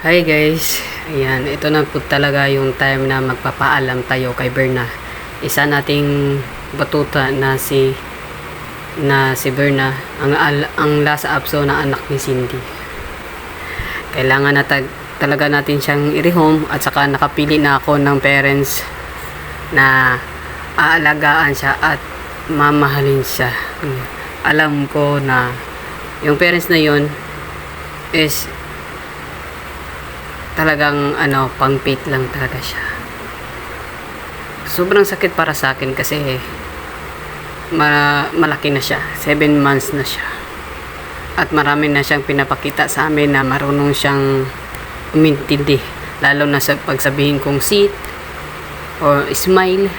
Hi guys, ayan, ito na po talaga yung time na magpapaalam tayo kay Berna. Isa nating batuta na si Berna, ang last abso na anak ni Cindy. Kailangan na talaga natin siyang i-rehome at saka nakapili na ako ng parents na aalagaan siya at mamahalin siya. Alam ko na yung parents na yon is talagang pang-pit lang talaga siya. Sobrang sakit para sa akin kasi malaki na siya, 7 months na siya, at marami na siyang pinapakita sa amin na marunong siyang umintindi, lalo na sa pagsabihin kong sit or smile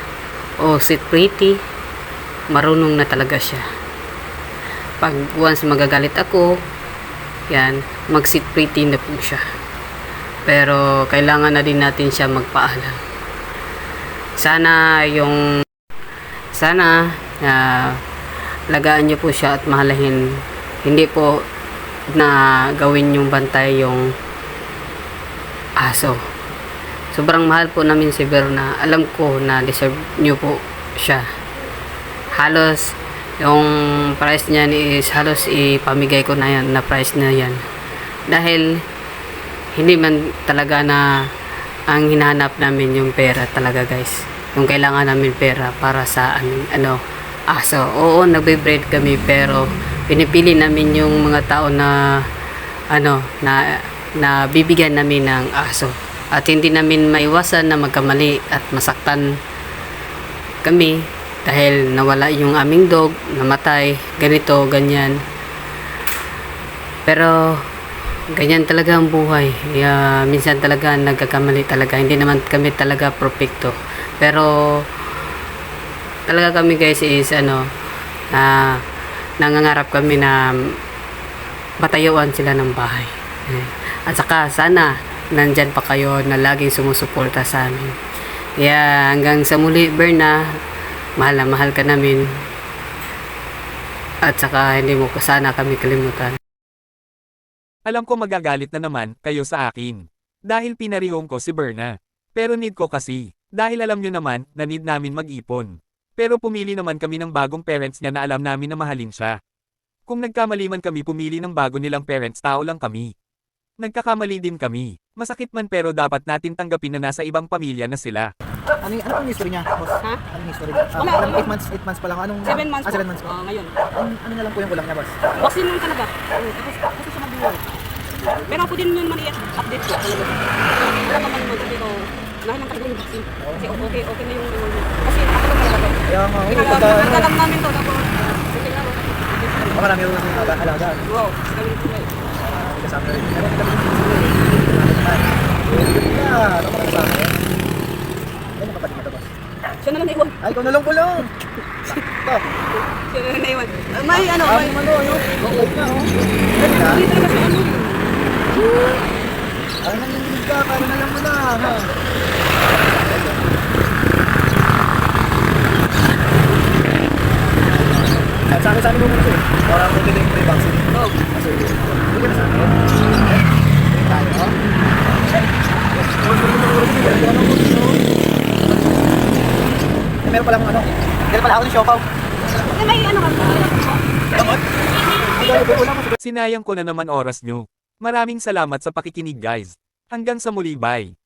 o sit pretty. Marunong na talaga siya. Pag once magagalit ako, yan, mag sit pretty na po siya. Pero kailangan na din natin siya magpaalam. Sana lagaan niyo po siya at mahalahin. Hindi po na gawin yung bantay yung aso. Sobrang mahal po namin si Berna. Alam ko na deserve niyo po siya. Halos yung price niya is halos ipamigay ko na yan, na price na yan. Dahil hindi man talaga na ang hinahanap namin yung pera talaga guys. Yung kailangan namin pera para sa aso. Oo, nagbe-breed kami pero pinipili namin yung mga tao na na bibigyan namin ng aso. At hindi namin maiwasan na magkamali at masaktan kami dahil nawala yung aming dog, namatay, ganito, ganyan. Pero ganyan talaga ang buhay. Minsan talaga nagkakamali talaga. Hindi naman kami talaga perfecto. Pero talaga kami guys is nangangarap kami na matayuan sila ng bahay. At saka sana nandyan pa kayo na laging sumusuporta sa amin. Kaya hanggang sa muli, Berna, mahal na mahal ka namin. At saka hindi mo sana kami kalimutan. Alam ko magagalit na naman kayo sa akin. Dahil pinarehome ko si Berna. Pero need ko kasi. Dahil alam nyo naman na need namin mag-ipon. Pero pumili naman kami ng bagong parents niya na alam namin na mahalin siya. Kung nagkamali man kami pumili ng bago nilang parents, tao lang kami. Nagkakamali din kami. Masakit man pero dapat natin tanggapin na nasa ibang pamilya na sila. Ano ang history niya, boss? Ha? Anong history niya? Wala, Parang wala. 8 months pa lang. Anong 7 months 7 months po. pa. Ngayon. Ano na lang po yung kulang niya, boss? Vaccine lang talaga. Tapos siya mabuhay. Pero ako din yun man i-update ko. Wala naman magsabi ko, dahil lang talaga yung vaccine. Kasi okay na yung reward niya. Kasi ako lang talaga. Kaya nga, pagka Pinagalang namin to. Tapos, okay na. baka namin yung alaga. Wow, galing ko ngayon. Kasama rin. Meron kami yung ano ka kasama yun? Ano kapatid mo ito, boss? Siya na lang naiwan. Ay, ikaw na lang pala. Sakto. Siya na lang naiwan. May ano. Ay, ano? Oo na, oh. Hindi talaga siya ano. Ay, nanginginig ka. Paano na lang mo na, ha? Sabi mo muna siya. Parang kung hindi yung pre-vaccine. Oo. Kasi, hindi ka na sa akin. Tayo. Meron palang meron pala ako ng siopaw. May ano ka. Bakit? Sinayang ko na naman oras nyo. Maraming salamat sa pakikinig guys. Hanggang sa muli, bye.